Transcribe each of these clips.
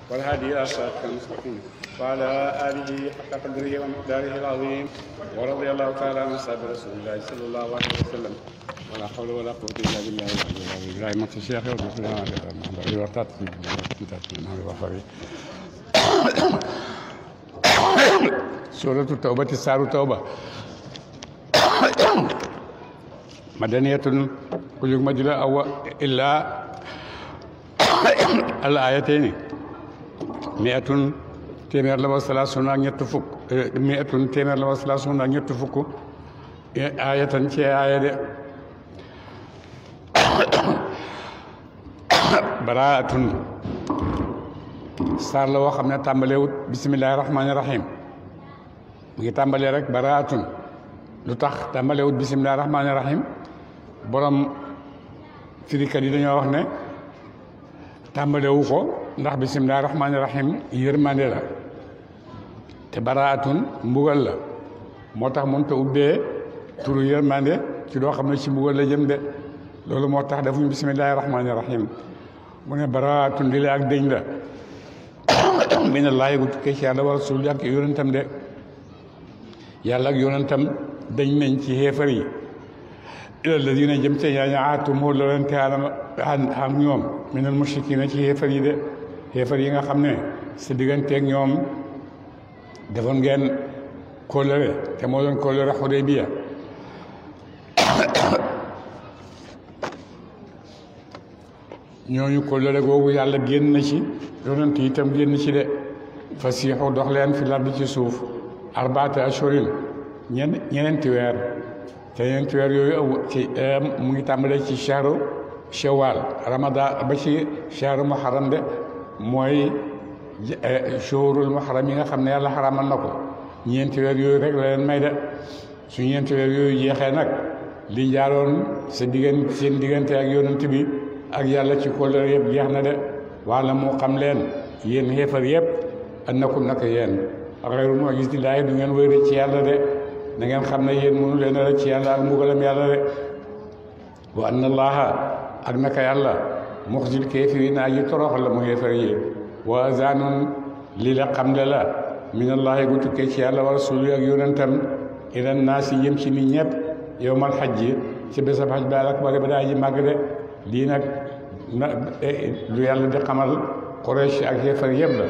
والهادي إلى صراطك المستقيم وعلى آله حق قدره ومقداره العظيم ورضي الله تعالى عن أصحاب رسول الله صلى الله عليه وسلم ولا حول ولا قوة إلا بالله العلي العظيم الشيخ سورة التوبة سار التوبة مدنية كل مجلى أو إلا الآيتين 100 téeméer la wa salaasuna ak ñett fukk 100 téeméer la wa salaasuna ak ñett fukk aayatan ci aaya de baraatun saar la woo xam ne tàmbalewut bismillahi rahmaani rahim mu ngi tàmbalee rek baraatun lu tax tàmbalewut bismillahi rahmaani rahim borom firikat yi dañoo wax ne tàmbalewu ko ndax bismillahi rahmaani rahim yërmande la te baraatun mbugal la moo tax mënut a ubbee turu yërmande ci doo xam ne ci mbugal la jëm de loolu moo tax defuñu bismillahi rahmaani rahim mu ne baraatun li la ak dëñ la minallaahi gu tukkee ci yàlla wa rasuul ak yonentam de yàlla ak yonentam dañ nañ ci xéefar yi ilal ladina jëm ca ñaaña aatu moo la leen te am ñoom minal mushrikiina ci xéefar yi de xéefar yi nga xam ne sa digganteeg ñoom defoon ngeen kóllëre te moo doon kóllëre Xudaybiya ñooñu kóllëre googu yàlla génn na ci yonent yi itam génn ci de fasiixu dox leen fi lardi ci suuf arbaata ashurin ñeneenti weer te ñeneenti weer yooyu ci mu ngi tàmbalee ci shahru shawal ramadan ba ci shahru muharram de mooy shuhurul muharram yi nga xam ne yàlla xaramal na ko ñeenti weer yooyu rek la leen may de su ñeenti weer yooyu jeexee nag li jaaroon seen diggante ak yonent bi ak yàlla ci kóllëre yëpp jeex na de wala moo xam leen yéen xéefar yëpp annakum naka yéen xayru mu'jizillaahi du ngeen wéy ci yàlla de na ngeen xam ne yéen mënu leen a ci yàlla ak mbugalam yàlla de wa anna allaha ak naka yàlla muxzil kaafiriina aji toroxal la mu xéefar yi wa azanun lii la xam le la minallahi gu tukkee ci yàlla wa rasuuli ak yonentam ila naasi yëm ci nit ñëpp yawmal hajji ci bésab hajj ba akbar ba daa ji màgg de lii nag lu yàlla di xamal Quraysh ak xéefar yëpp la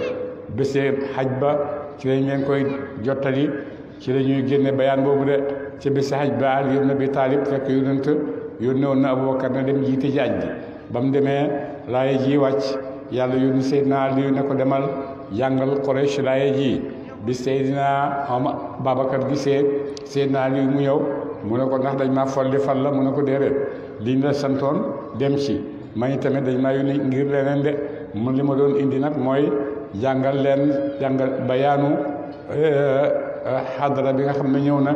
bésee hajj ba ci lañ leen koy jottali ci la ñuy génne bayaan boobu de ci bésee hajj ba Ali ibn Abi Talib fekk yonent yónne woon na Abubakar na dem jiite ji aj ji ba mu demee laaye ji wàcc yàlla yónni Seydina Ali ne ko demal jàngal Quraysh laaye ji bi Seydina Babacar gisee Seydina Ali mu ñëw mu ne ko ndax dañ maa folli fal la mu ne ko déedéet liñ la santoon dem ci man tamit dañ maa yónni ngir leneen de mun li ma doon indi nag mooy jàngal bayaanu xadara bi nga xam ne ñëw na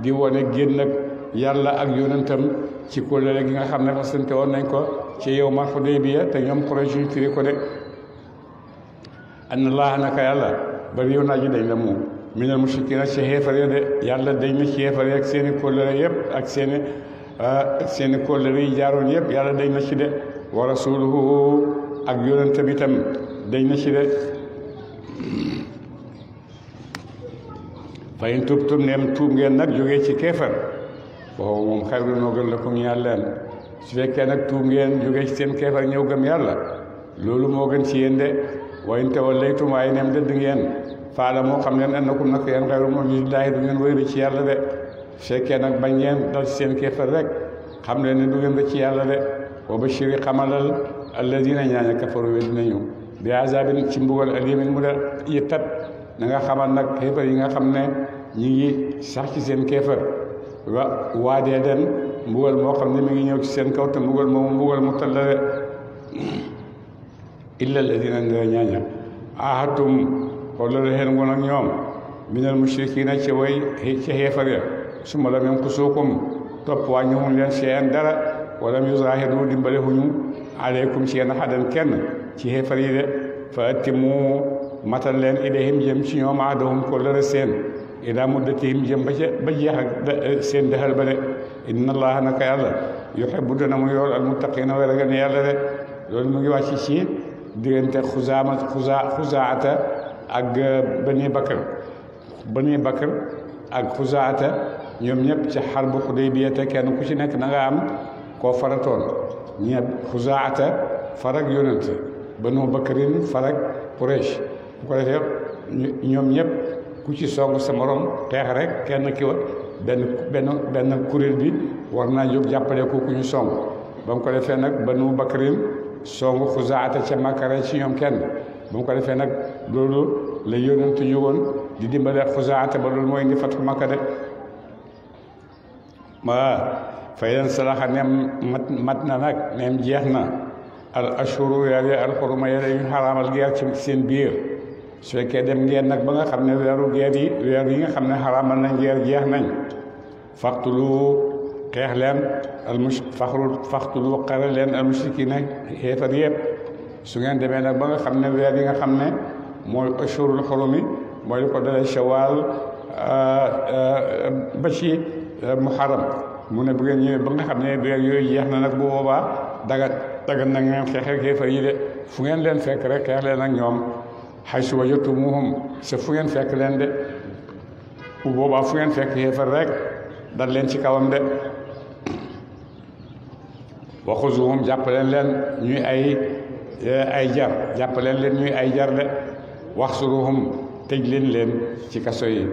di wone génn ak yàlla ak yonentam ci kóllëre gi nga xam ne fasante woon nañ ko ci yawmal Hudaybiya te ñoom Quraysh yu firi ko de anna Allaaha naka yàlla bari yow naa ji dañ la mu minal mushrikiina ci xéefar ya de yàlla dañ na ci xéefar ya ak seeni kóllëre yëpp ak seeni kóllëre yi jaaroon yëpp yàlla dañ na ci de wa rasuluhu ak yonent bi tam dañ na ci de fa in tubtum neem tuub ngeen nag jógee ci kéefar boobu moom xayrun moo gën lakum ñeel leen su fekkee nag tuub ngeen jógee ci seen kéefar ñëw gëm yàlla loolu moo gën ci yéen de wa in tawallaytum waaye neem dëdd ngeen faala moo xam leen annakum nag yéen xayru mu'jizillaahi du ngeen wéyru ci yàlla de su fekkee nag bañ ngeen dal ci seen kéefar rek xam leen ne du ngeen rëcc ci yàlla de wa bashiri xamalal alladina ñaaña kafaru we dinañu bi azabin ci mbugal alimin mu de yittat na nga xamal nag kéefar yi nga xam ne ñi ngi sax ci seen kéefar waadee den mbugal moo xam ne mi ngi ñëw ci seen kaw te mbugal moomu mbugal mu tallale illa alladina ndira ñaaña ahatum xoolal xeen ngoon ak ñoom minal mushrikiina ci way ci xéefar ya su ma la même ku suukum topp wàññiwuñ leen seen dara wala yuzaahiru dimbale huñu aleykum ci yéen xadan kenn ci xéefar yi de fa atimu matal leen ilayhim jëm ci ñoom ahdahum ko lëre seen ila muddatihim jëm ba jeex ak seen dexal ba de inna allaha naka yàlla yuhibbu dana mu yool al muttaqiina way ragal ne yàlla de loolu mu ngi wàcc ci diggante xuzaata ak bani bakr ak xuzaata ñoom ñëpp ci xarbu Xudaybiya te kenn ku ci nekk na nga am koo faratoon ñëpp xuzaata farag yonent banu bakrin farag Quraysh bu ko defee ñoom ñëpp ku ci song sa morom xeex rek kenn ki wa benn kuréel bi war naa jóg jàppale ko ku ñu song ba mu ko defee nag banu bakrin song xuzaata ca Makka ci ñoom kenn ba mu ko defee nag loolu la yonent ñu woon di dimbale xuzaata ba loolu mooy indi fatu Makka de fa yen salaxa neem mat na nag neem jeex na al ashuru yàlla al xuruma yàlla ñu xaraamal geer ci seen biir su fekkee dem ngeen nag ba nga xam ne weer yi nga xam ne xaraamal nañ geer jeex nañ faxtulu xeex leen faxtulu xare leen al mushrikina xeefar yëpp su ngeen demee nag ba nga xam ne weer yi nga xam ne mooy ashurul xurumi mooy lu ko dalee shawaal ba ci muharram mu ne bu ngeen ñëwee ba nga xam ne weer yooyu jeex na nag bu boobaa daga na ngeen xeex ak xeefar yi de fu ngeen leen fekk rek xeex leen ak ñoom haysu wajadtumuhum sa fu ngeen fekk leen de bu boobaa fu ngeen fekk xeefar rek dal leen ci kawam de wa xuzuhum jàppaleen leen ñuy ay jar jàppaleen leen ñuy ay jar de waxsuruhum tëj leen ci kaso yi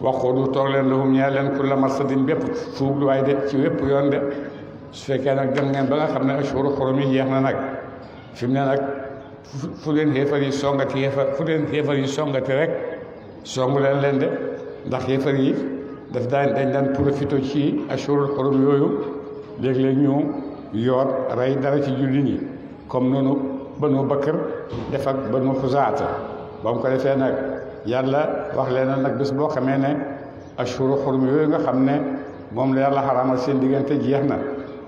waxudu toog leen lahum ñaa leen kulla marsadin bépp fuugluwaay de ci wépp yoon de su fekkee nag dem ngeen ba nga xam ne ashuru xurum yi jeex na nag fi mu ne nag fu leen xeefar yi songati rek songu leen de ndax xeefar yi dañ daan profité ci ashurul xurum yooyu léeg-léeg ñu yoot rey dara ci julli ñi comme noonu banu Bakr def ak banu Xuzaata ba mu ko defee nag yàlla wax leen nag bés boo xamee ne ashuru xurum yooyu nga xam ne moom la yàlla xaraamal seen diggante jeex na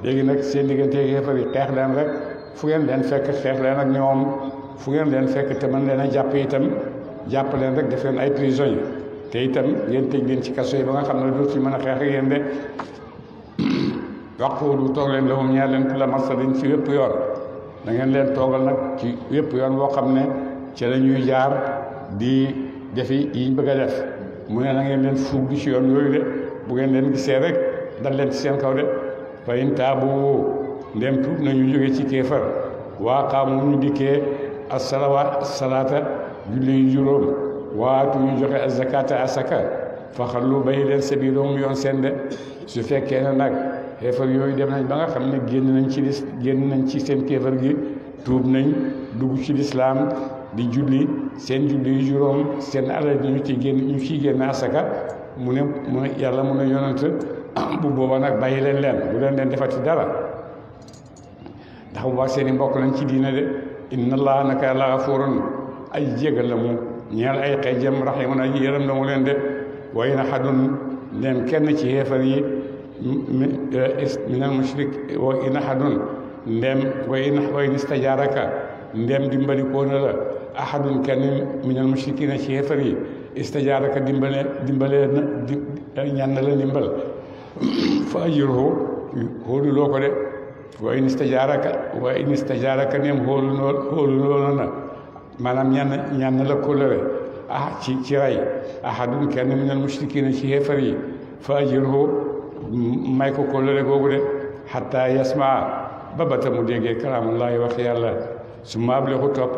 léegi nag seen diggante xeefar yi xeex leen rek fu ngeen leen fekk xeex leen ak ñoom fu ngeen leen fekk te mën leen a jàpp itam jàpp leen rek def leen ay prisonniers te itam ngeen tëj leen ci kaso yi ba nga xam ne dootu ci mën a xeex ak yéen de waxtu toog leen lahum ñaar leen kulla marsadin ci wépp yoon da ngeen leen toogal nag ci wépp yoon boo xam ne ci la ñuy jaar di defi yiñ bëgg a def mu ne na ngeen leen fuug ci yoon yooyu de bu ngeen leen gisee rek dal leen ci seen kaw de fa in taabu ndem tuub nañu jóge ci kéefar waa qaamu ñu dikkee salaata julli juróom waatu ñu joxe azakata asaka fa xallu bàyyi leen sabiilahum yoon seen de su fekkee ne nag kéefar yooyu dem nañ ba nga xam ne génn nañ ci seen kéefar gi tuub nañ dugg ci lislaam di julli seen julli yu juróom seen alal ñu ciy génn asaka mu ne yàlla mu ne yonent bu booba nag bàyyi leen bu leen defati dara ndax bu baax seen i mbokk lañ ci diina de inna allah naka yàlla gafuurun ay jégal la mu ñeel ay xeejam rahimun ay yërëm la mu leen de way na xadun ndem kenn ci xeefar yi minal mushrik wa ina xadun ndem way nistajaaraka ndem dimbali koo na la ahadun kenn minal mushrikina ci xeefar yi istajaaraka dimbale ñaan na la ndimbal fa ajirhu hóolu loo ko de wa in istajaaraka neem hóolu loolu na maanaam ñaan na la kóllëre ci ray ahadun kenn minal mushrikina ci xeefar yi fa ajirhu may ko kóllëre googu de xatta yasmaa ba bata mu déggee kalaamullaahi wax yàlla su ma ablexu topp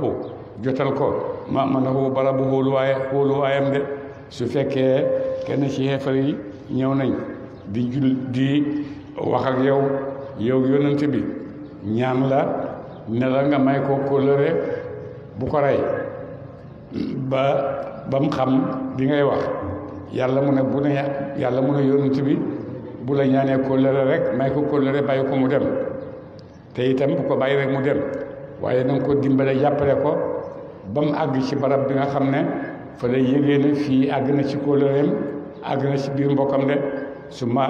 jotal ko ma manahu barabu hóoluwaayam de su fekkee kenn ci xeefar yi ñëw nañ di wax ak yow yonent bi ñaan la ne la nga may ko kóllëre bu ko rey ba mu xam bi ngay wax yàlla mu ne yonent bi bu la ñaanee kóllëre rek may ko kóllëre bàyyi ko mu dem te itam bu ko bàyyi rek mu dem waaye na nga ko dimbale jàppale ko ba mu àgg ci barab bi nga xam ne fa lay yëgee ne fii àgg na ci kóllëreem àgg na ci biir mbokkam de su ma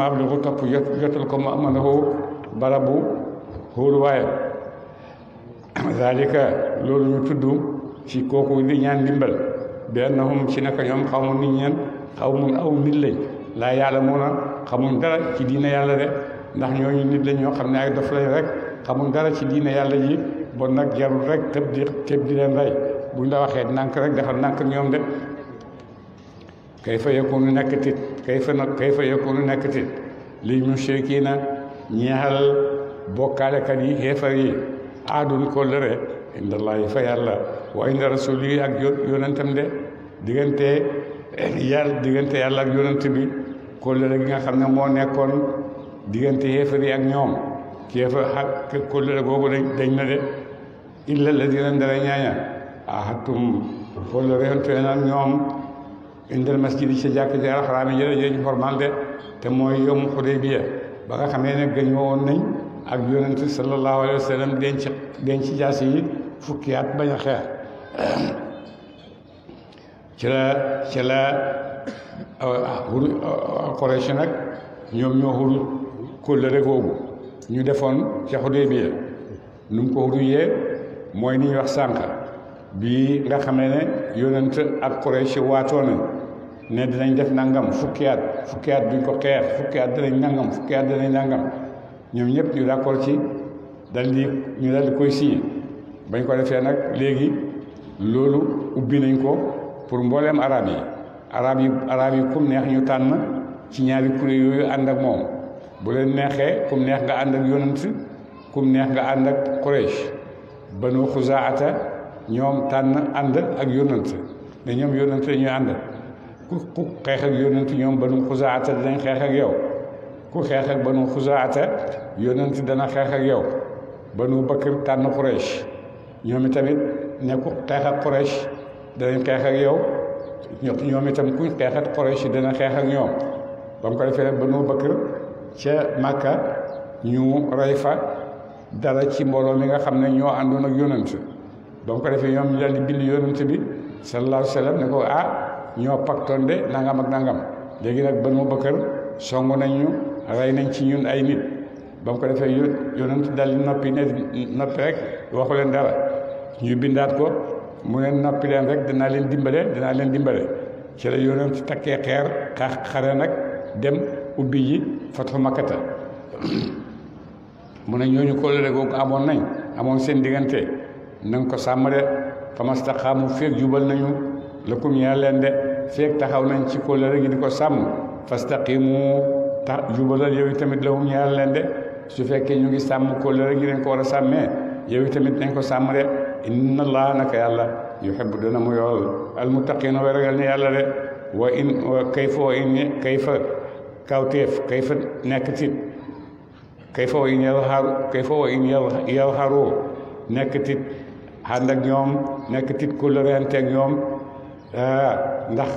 ab li ko topp jotal ko ma mën a barabu hóoluwaayam zalika loolu ñu tudd ci kooku di ñaan ndimbal bi annahum ci naka ñoom xawmu nit ñeen xawmun aw nit lañ laa yàlla mun a xamuñ dara ci diine yàlla de ndax ñooñu nit lañ ñoo xam ne ay dof lañ rek xamul dara ci diine yàlla ji bon nag jarul rek tëb di leen rey buñ la waxee nànk rek dafa nànk ñoom de kayfa yakunu nekk tit kayfa yakunu nekk tit lil mushrikiina ñeexal bokkaalekat yi xeefar yi aadun kóllëre indallaahi fa yàlla wa inda rasuuli ak yonentam de diggante yàlla ak yonent bi kóllëre gi nga xam ne moo nekkoon diggante xeefar yi ak ñoom kóllëre googu dañ na de illa ladina ndara ñaaña ahadtum kóllëre yonte nag ñoom indal masjid ci jàkk ji alxaraam yi jëñ formal de te mooy yom Xudaybiya ba nga xamee ne gëñ woon nañ ak yonent sallallahu alayhi wa sallam denc jaasi yi fukki at bañ a xeex ci la Quraysh nag ñoom ñoo xuru kóllëre googu ñu defoon ca Xudaybiya nu mu ko xuruyee mooy ni ñuy wax sànq bi nga xamee ne yonent ak Quraysh waatoo nañ ne dinañ def nangam fukki at duñ ko xeex fukki at dinañ nangam fukki at dinañ nangam ñoom ñëpp ñu d'accord ci ñu daldi koy signé bañ ko defee nag léegi loolu ubbi nañ ko pour mbooleem arab yi kum neex ñu tànn ci ñaari kuréel yooyu ànd ak moom bu leen neexee kum neex nga ànd ak yonent kum neex nga ànd ak Quraysh Banu Xuzaata ñoom tànn ànd ak yonent ne ñoom yonent la ñuy ànd ku xeex ak yonent ñoom Banu Xuzaata dinañ xeex ak yow ku xeex ak Banu Xuzaata yonent dana xeex ak yow Banu Bakr tànn Quraysh ñoom itamit ne ku xeex ak Quraysh danañ xeex ak yow ñoom itam kuñ xeex ak Quraysh dana xeex ak ñoom ba mu ko defee nag Banu Bakr ca Makka ñu rey fa dara ci mbooloo mi nga xam ne ñoo àndoon ak yonent ba mu ko defee ñoom ñu daal di bind yonent bi sallallahu alayhi wa sallam ne ko ñoo pactoon de nangam ak nangam léegi nag Banu Bakr songu nañ ñu rey nañ ci ñun ay nit ba mu ko defee yonent daal di noppi rek waxu leen dara ñu bindaat ko mu ne noppi leen rek dinaa leen dimbale ci la yonent takkee xeer xare nag dem ubbi ji fatu Makkata mu ne ñooñu kóllëre googu amoon seen diggante na nga ko sàmm de famastaqaamu feeg jubal nañu lakum ñeel leen de feeg taxaw nañ ci kóllëre gi di ko sàmm fastaqimu jubalal yow tamit lahum ñeel leen de su fekkee ñu ngi sàmm kóllëre gi dañ ko war a sàmmee yow tamit nañ ko sàmm de inna allaha naka yàlla yuhibbu dana mu yool almuttaqiina way ragal ne yàlla de kayfa kawteef kayfa nekk tit kayfa wa in yalharu nekk tit ànd ak ñoom nekk tit kóllëreente ak ñoom ndax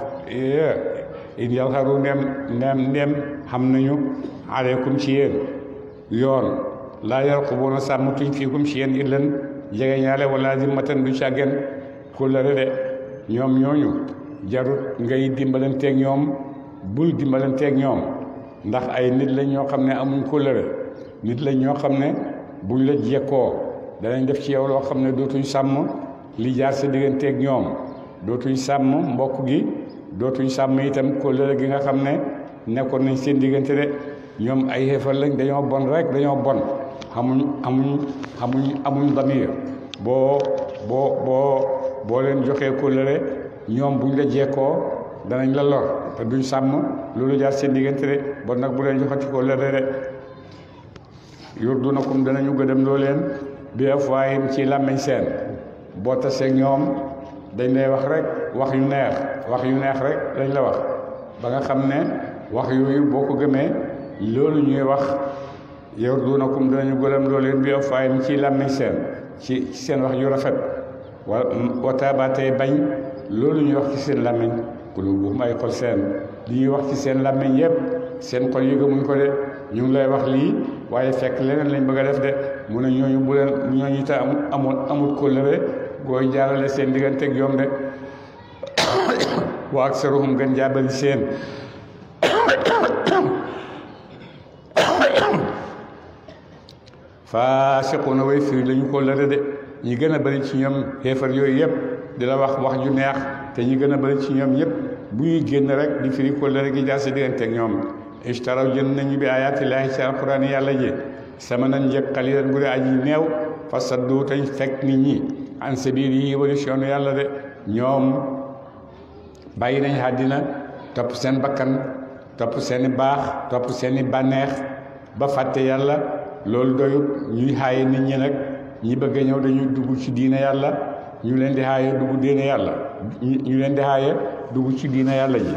in yalharu ndem xam nañu aleykum ci yéen yoon laa yarqubuuna sàmmtuñ fiikum ci yéen illan jege ñaale wala zimmatan du càggen kóllëre de ñoom ñooñu jarut ngay dimbalanteeg ñoom bul dimbalanteeg ñoom ndax ay nit lañ ñoo xam ne amuñ kóllëre nit lañ ñoo xam ne buñ la jekkoo danañ def ci yow loo xam ne dootuñ sàmm li jaar sa digganteeg ñoom dootuñ sàmm mbokk gi dootuñ sàmm itam kóllëre gi nga xam ne nekkoon nañ seen diggante de ñoom ay xeefal lañ dañoo bon rek dañoo bon amuñ damir boo leen joxee kóllëre ñoom buñ la jekkoo danañ la lor te duñ sàmm loolu jaar seen diggante de bon nag bu leen joxati kóllëre de yurdunakum danañu gëdëm loo leen bi afwaahim ci làmmiñ seen boo taseeg ñoom dañ lay wax rek wax yu neex rek dañ la wax ba nga xam ne wax yooyu boo ko gëmee loolu ñuy wax yurdunakum danañu gëdëm loo leen bi afwaahim ci làmmiñ seen ci seen wax yu rafet wa taabatee bañ loolu ñuy wax ci seen làmmiñ quluubuhum ay xol seen li ñuy wax ci seen làmmiñ yépp seen xol yi gëmuñ ko de ñu ngi lay wax lii waaye fekk leneen lañ bëgg a def de mu ne ñooñu bu leen ñooñu te amul kóllëre gooy jaarale seen digganteeg yoom de wa aksaruhum gën jaabali seen faasiquuna way firi lañu kóllëre de ñi gën a bëri ci ñoom xeefar yooyu yëpp di la wax ju neex te ñi gën a bëri ci ñoom yëpp bu ñuy génn rek di firi kóllëre gi jaar si digganteeg ñoom ishtaraw jënd nañu bi ayaatillaahi ci alquraan yàlla ji sama nañ njëg xalilan bu dee aji neew fa saddu tañ fekk nit ñi an sabiilihi wala si yoonu yàlla de ñoom bàyyi nañ àddina topp seen bakkan topp seeni baax topp seeni bànneex ba fàtte yàlla loolu doyut ñuy xaaye nit ñi nag ñi bëgg a ñëw dañuy dugg ci diina yàlla ñu leen di xaaye dugg diina yàlla ñu leen di xaaye dugg ci diina yàlla ji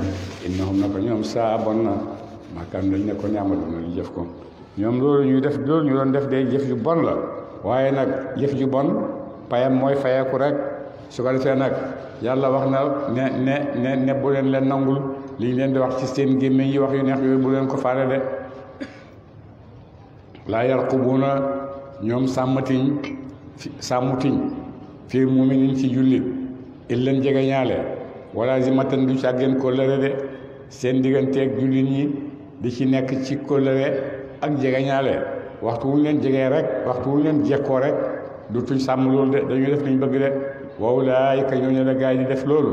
innahum na ko ñoom saa bon na maakaan dañ ne ko ñaamaduna ñu jëf ko ñoom loolu ñuy def loolu ñu doon def day jëf yu bon la waaye nag jëf ju bon payam mooy fayeeku rek su ko defee nag yàlla wax na ne bu leen nangul li ñu leen di wax ci seen gémmiñ yi wax yu neex yooyu bu leen ko faale de laa yarqubuuna ñoom sàmmutiñ fii muminin ci jullit illan jege ñaale wala zimatan du càggeen kóllëre de seen digganteeg jullit ñi di ci nekk ci kóllëre ak jege ñaale waxtu wuñ leen jegee rek waxtu wuñ leen jekkoo rek du tuñ sàmm loolu de dañuy def liñ bëgg de wa ulaa'ika ñooñu la gaay di def loolu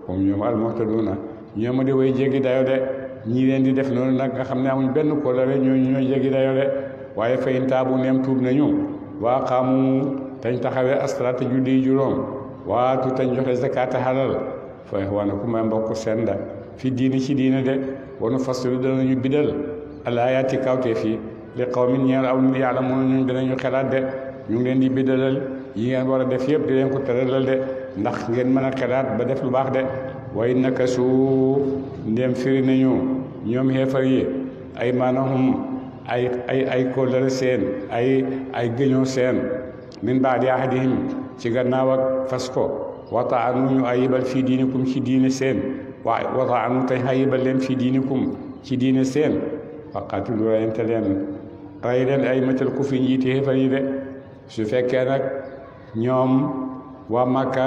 moom ñoom al-muhtaduuna ñooma di way jéggi dayo de ñii leen di def noonu nag nga xam ne amuñ benn kóllëre ñooñu ñooy jéggi dayo de waaye fa in taabu neem tuub nañu waa qaamu tañ taxawee as-salaata julli juróom waatu tañ joxe zakaata halal fa ixwaanukum may mbokk seen da fi diini ci diine de wanu fasilu danañu bidal al-aayaati kawteef yi li qawmin ñeel aw nit ya'lamuuna ñu danañu xelaat de ñu ngi leen di bidalal yi ngeen war a def yëpp di leen ko tëralal de ndax ngeen mën a xelaat ba def lu baax de way naka su ndéem firi nañu ñoom xeefar yi ay maanahum ay kóllëre seen ay gëñoo seen min baadi ahadihim ci gannaaw ak fas ko wataanu ñu ayibal fii diinikum ci diine seen wataanu tañ ayibal leen fii diinikum ci diine seen faqaatilu rayante leen ray leen ay matal ku fi njiiti xeefar yi de su fekkee nag ñoom waa Makka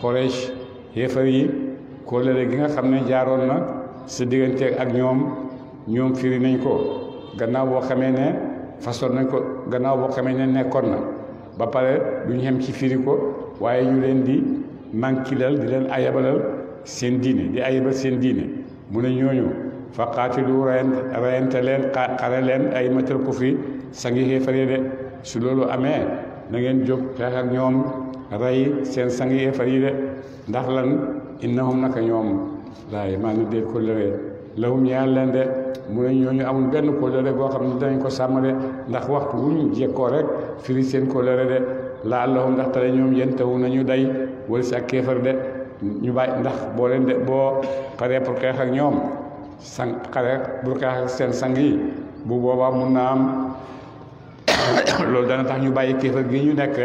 Quraysh xeefar yi kóllëre gi nga xam ne jaaroon na sa diggante ak ñoom firi nañ ko gannaaw boo xamee ne façon nañ ko gannaaw boo xamee ne nekkoon na ba pare duñu xem ci firi ko waaye ñu leen di mankilal di leen ayabalal seen diine di ayabal seen diine mu ne ñooñu fa qaatilu rayante leen xare leen ay matal ko fi sangi xeefare de su loolu amee na ngeen jóg xeex ak ñoom rey seen sangi xeefar yi de ndax lan innahum naka ñoom laay maa ngi dee kóllëre lahum ñeel leen de mu ne ñooñu amul benn kóllëre boo xam ne danañ ko sàmm de ndax waxtu wuñ jekkoo rek firi seen kóllëre de la allahum ndax tale ñoom yentawu nañu day wala si ak kéefar de ñu bàyyi ndax boo leen de boo paree pour xeex ak ñoom xare pour xeex ak seen sang yi bu boobaa mun naa am loolu dana tax ñu bàyyi kéefar gi ñu nekk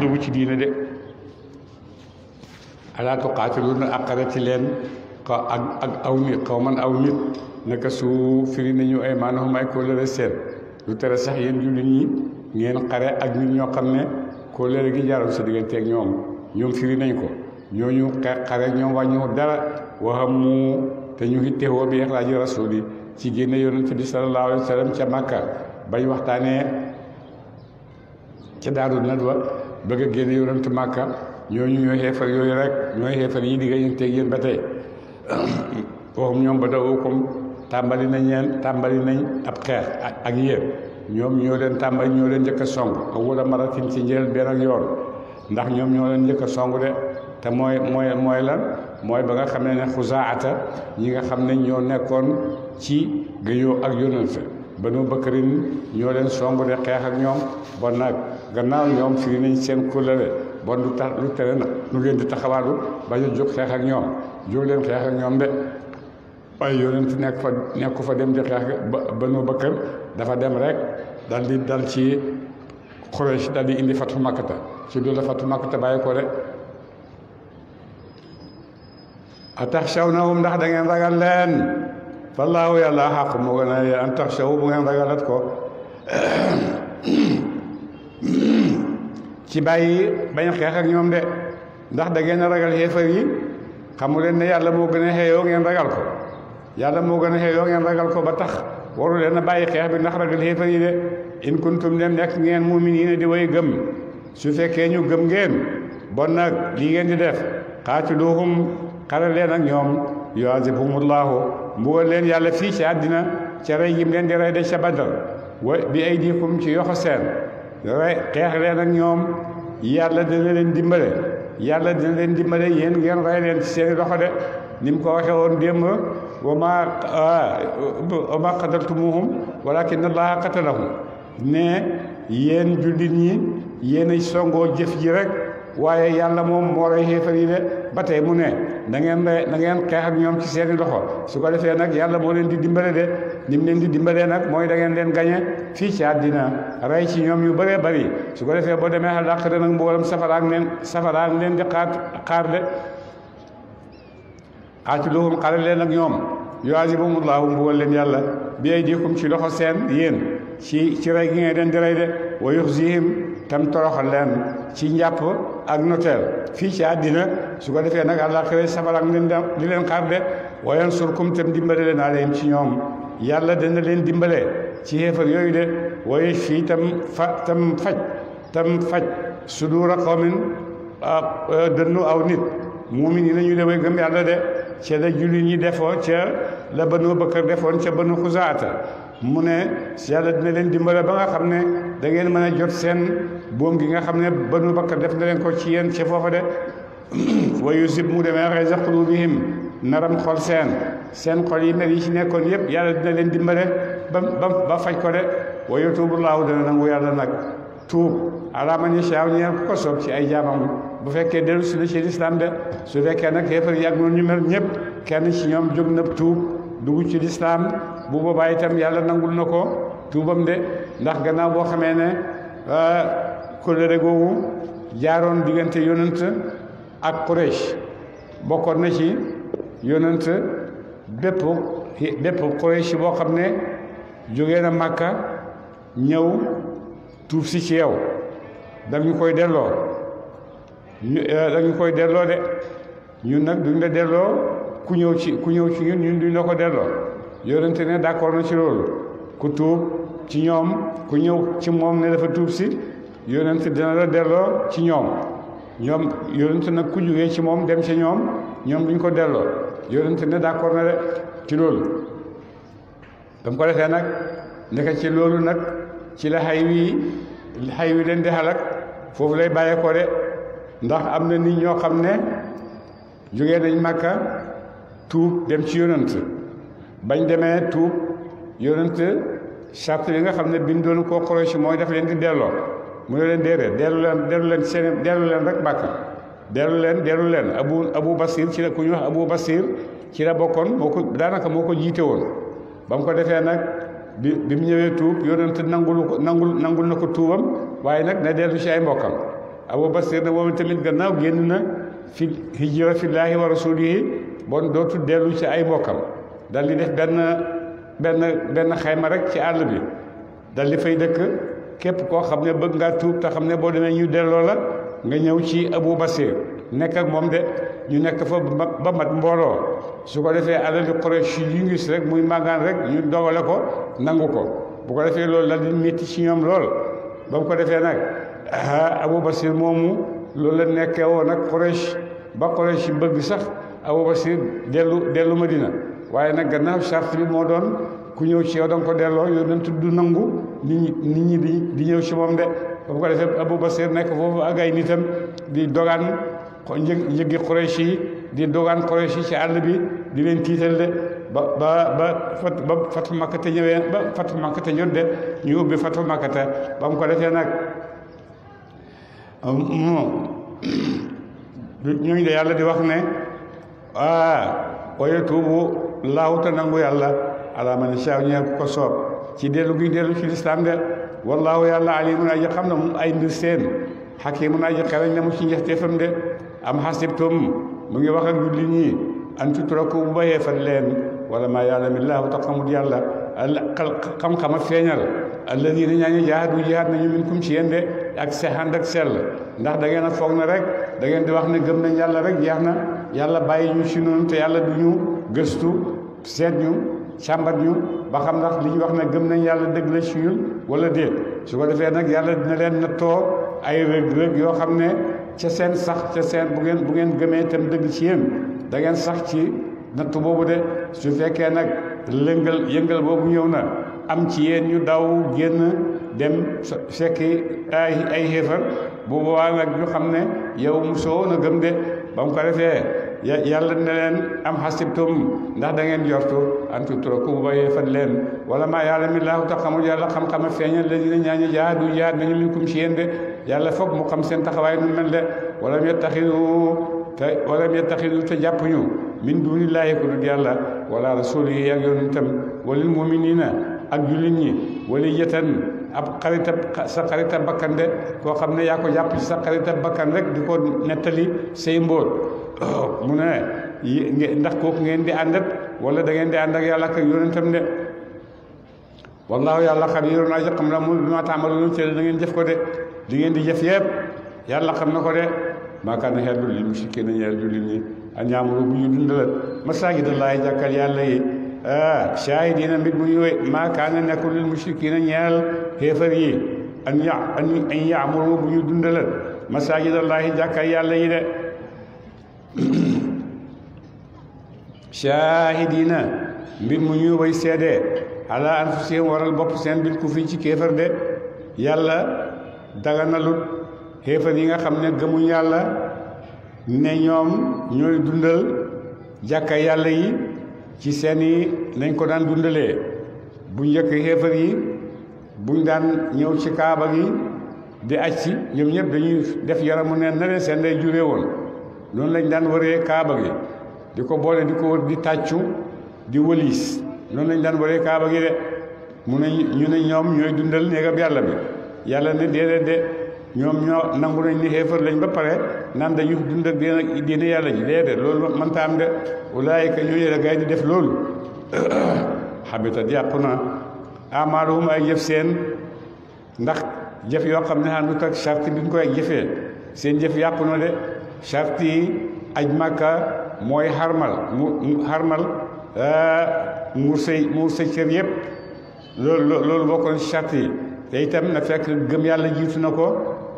dugg ci diine de alaa tuqaatiluuna aqarati leen ak aw nit xaw man aw nit naka su firi nañu ay maanahum ay kóllëre seen lu tere sax yéen jullit ñi ngeen xare ak nit ñoo xam ne kóllëre gi jaaroon sa diggante ak ñoom firi nañ ko ñooñu xare ñoom wàññiwul dara waxam mu te ñu hittewoo bi ixraaji rasuuli ci génne yonent bi sallallahu alayhi wa sallam ca Makka bañ waxtaanee ca Daaru Nadwa bëgg a génne yonent Makka ñooñu ñooy xeefar yooyu rek ñooy xeefar yi digganteeg yéen ba tey waxum ñoom ba daw comme tàmbali nañ ab xeex ak yéen ñoom ñoo leen tàmbali ñoo leen njëkk a song wala maratin ci njël benn ak yoon ndax ñoom ñoo leen njëkk a song de te mooy lan mooy ba nga xam ne xusaata ñi nga xam ne ñoo nekkoon ci géyoo ak yonent Banu Bakrin ñoo leen song de xeex ak ñoom bon nag gannaaw ñoom firi nañ seen kóllëre bon lu tere nag lu leen di taxawaalu ba ñu jóg xeex ak ñoom jóg leen xeex ak ñoom de waaye yonent nekku fa dem di xeex Banu Bakr dafa dem rek dal ci Quraysh dal di indi fatu Makkata ci loolu la fatu Makkata bàyyi ko de ataxshawnahum ndax da ngeen ragal leen fallaahu yàlla xaqu moo gën a yee an taxshaw bu ngeen ragalat ko ci bàyyi bañ xeex ak ñoom de ndax da ngeen a ragal xeefar yi xamu leen ne yàlla moo gën a xeeyoo ngeen ragal ko yàlla moo gën a xeeyoo ngeen ragal ko ba tax waru leen a bàyyi xeex bi ndax ragal xeefar yi de in kuntum dem nekk ngeen mu'miniina di way gëm su fekkee ñu gëm ngeen bon nag lii ngeen di def qaatiluhum xare leen ak ñoom yu'azibhumullaahu mbugal leen yàlla fii ci àddina ca rey gim leen di rey de ca Badar wa bi aydikum ci yoxo seen rey xeex leen ak ñoom yàlla dina leen dimbale yàlla dina leen dimbale yéen ngeen rey leen ci seeni loxo de ni mu ko waxee woon démb wa maa qataltumuhum walakinna Allaha qatalahum ne yéen jullit ñi yéen a songoo jëf ji rek waaye yàlla moom moo rey xéefar yi de ba tey mu ne na ngeen xeex ak ñoom ci seeni loxo su ko defee nag yàlla moo leen di dimbale de ni mu leen di dimbalee nag mooy da ngeen leen gañe fii ci àddina rey ci ñoom yu bëree bëri su ko defee boo demee àllaaxira nag mbugalam safaraan leen di xaar de qaatiluhum xare leen ak ñoom yu'azibuhumullaahu mbugal leen yàlla bi aydikum ci loxo seen yéen ci rey gi ngeen leen di rey de wa yuxzihim tam toroxal leen ci njàpp ak noteel fii ci àddina su ko defee nag àllaaxira safara di leen xaar de wa yansurkum tam dimbale leen alayhim ci ñoom yàlla dana leen dimbale ci xéefar yooyu de wa yashfi tam faj suduura qawmin dënnu aw nit mu'miniina ñu de way gëm yàlla de ca la jullit ñi defoo ca la Banu Bakar defoon ca Banu Xuzaata mu ne yàlla dina leen dimbale ba nga xam ne da ngeen mën a jot seen boom gi nga xam ne Banu Bakar def na leen ko ci yéen ca foofa de wa yuzhib mu demee ghayza qulubihim naram xol seen xol yi mer yi ci nekkoon yëpp yàlla dina leen dimbale ba faj ko de wa yatuubu llaahu dana nangu yàlla nag tuub alaa man yashaa ñeel ku ko soob ci ay jaamam bu fekkee dellu si la ci lislaam de su fekkee nag xéefar yi ak noonu ñu mel ñëpp kenn ci ñoom jóg na tuub dugg ci lislaam bu boobaa itam yàlla nangul na ko tuubam de ndax gannaaw boo xamee ne kóllëre googu jaaroon diggante yonent ak Quraysh bokkoon na ci yonent bépp Quraysh boo xam ne jógee na Màkka ñëw tuub si ci yow dañu koy delloo de ñun nag duñ la delloo ku ñëw ci ñun duñ la ko delloo yonente ne d'accord na ci loolu ku tuub ci ñoom ku ñëw ci moom ne dafa tuub si yonente dina la delloo ci ñoom yonente nag ku jógee ci moom dem ci ñoom duñ ko delloo yonente ne d'accord na de ci loolu dam ko defee nag ndeka ci loolu nag ci la xay wi leen di xalak foofu lay bàyyeekoo de ndax am na nit ñoo xam ne jógee nañ Màkka tuub dem ci yonent bañ demee tuub yonent charte yi nga xam ne bindoon koo Quraysh mooy daf leen di delloo mu ne leen déedéet dellu leen rek Màkka dellu leen Abu Basir ci la ku ñuy wax Abu Basir ci la bokkoon moo ko jiite woon ba mu ko defee nag bi mu ñëwee tuub yonent nangul na ko tuubam waaye nag na dellu ci ay mbokkam Abu Basir ne moom tamit gannaaw génn na fi hijra fillaahi wa rasuulihi bon dootu dellu ci ay mbokkam dal di def benn xayma rek ci àll bi dal di fay dëkk képp koo xam ne bëgg ngaa tuub te xam ne boo demee ñu delloo la nga ñëw ci Abu Basir nekk ak moom de ñu nekk fa ba mat mbooloo su ko defee alali Quraysh yu gis rek muy màngaan rek ñu dogale ko nangu ko bu ko defee loolu dal di métti ci ñoom lool ba mu ko defee nag Abu Basir moomu loolu la nekkee woon ak Quraysh ba Quraysh bëgg sax Abu Basir dellu Madina waaye nag gannaaw charte bi moo doon ku ñëw ci yow da nga ko delloo yonent du nangu nit ñi di ñëw ci moom de ba mu ko defee Abu Basir nekk foofu ak ay nitam di dogaan njëggi Quraysh yi di dogaan Quraysh yi ci àll bi di leen tiital de ba Fatu Makkata ñëwee ba Fatu Makkata ñëw de ñu ubbi Fatu Makkata ba mu ko defee nag ñooñu de yàlla di wax ne wa yatuubu laahu te nangu yàlla alaa man yashaa ñeel ku ko soob ci dellu gi dellu ci lislaam de wallaahu yàlla alimun aji xam na mu ay mbir seen hakiimun aji xereñ na mu ci njëxteefam de am hasibtum mu ngi wax ak jullit ñi an tutraku bu bayee fan leen wala maa ya'lamillaahu te xamut yàlla xam-xam ak feeñal alladiina ñaañu jaahadu jihaad nañu minkum ci yéen de ak sexand ak sell ndax da ngeen a foog na rek da ngeen di wax ne gëm nañ yàlla rek jeex na yàlla bàyyi ñu ci noonu te yàlla du ñu gëstu seet ñu càmbat ñu ba xam ndax li ñu wax ne gëm nañ yàlla dëgg la ci ñun wala déet su ko defee nag yàlla dina leen nattoo ay rëg-rëg yoo xam ne ca seen bu ngeen gëmee itam dëgg ci yéen da ngeen sax ci nattu boobu de su fekkee nag yëngal boobu ñëw na am ci yéen ñu daw génn dem fekki ay xéefar bu boobaa nag ñu xam ne yow mosoo na gëm de ba mu ko defee yàlla ne leen am xasibtum ndax da ngeen jortu an tutraku bu bàyyee fat leen wala maa yàlla mi laahu tax xamul yàlla xam-xama feeñal la dina ñaañu jaadu jaad nañu minkum ci yéen de yàlla foog mu xam seen taxawaay nu mel de walam yattaxidu te jàppuñu min duunillaahi ku dul yàlla wala rasulihi ak yonentam walil muminina ak jullit ñi waliyatan ab sa xarita bakkan de koo xam ne yaa ko jàpp ci sa xarita bakkan rek di ko nettali say mbóot mu ne ndax kooku ngeen di àndat wala da ngeen di ànd ak yàlla ak yonentam de wallaahu yàlla xabiirun aji xam na mu bi ma taamaluun ci da ngeen jëf ko de di ngeen di jëf yëpp yàlla xam na ko de maa kaana xeelul lil mushrikiina ñeel jullit ñi an yaamuru bu ñu dundalat masaajidallaahi jàkkal yàlla yi shaahidiina mbir mu ñu maa kaana nekkul lil mushrikiina ñeel xéefar yi an yaamuru bu ñu dundalat masaajidallaahi jàkkal yàlla yi de shaahidiina mbir mu ñu way seede ala anfusihim waral bopp seen bil kufri ci kéefar de yàlla daganalut xéefar yi nga xam ne gëmuñ yàlla ne ñoom ñooy dundal jàkka yàlla yi ci seeni nañ ko daan dundalee bu njëkk xéefar yi buñ daan ñëw ci kaaba gi di aj si ñoom ñëpp dañuy def yaramu neen na leen seen day juree woon noonu lañ daan waree kaaba gi di ko boole di ko wër di tàccu di wëliis noonu lañ daan waree kaaba gi de mu ne ñu ne ñoom ñooy dundal néegam yàlla bi yàlla ne déedéet de ñoom ñoo nangu nañ ni xéefar lañ ba pare naan dañu dund ak diine yàlla ji déedéet loolu mënta am de ulaayika ñooñu la gay di def loolu xabitat yàqu na amaaluhum ay jëf seen ndax jëf yoo xam ne àndut ak charte bi ñu koy jëfee seen jëf yàqu na de charte yi aj màkka mooy xarmal muur sa cër yëpp loolu bokk na ci charte yi te itam na fekk gëm yàlla jiitu na ko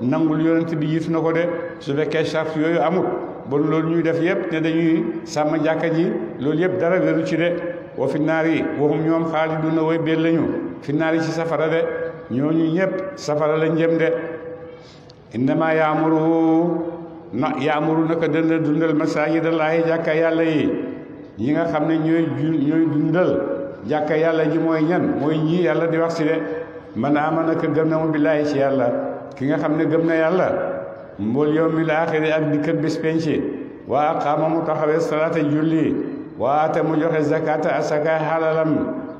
nangul yonent bi jiitu na ko de su fekkee charte yooyu amul bon loolu ñuy def yëpp ne dañuy sàmm jàkka ji loolu yëpp dara wéru ci de wa fi naar yi waxum ñoom xaaliduna way bel lañu fi naar yi ci safara de ñooñu ñëpp safara lañ jëm de innama yaamuru naka dënd dundal masaajidallaahi jàkka yàlla yi ñi nga xam ne ñooy dundal jàkka yàlla ji mooy ñan mooy ñii yàlla di wax si de man amana ka gëm na mu billaahi ci yàlla ki nga xam ne gëm na yàlla mbool yawmil aaxiri ak dikkat bés penci wa aqaama mu taxawee salaata julli wa aata mu joxe zakata asaka xalalam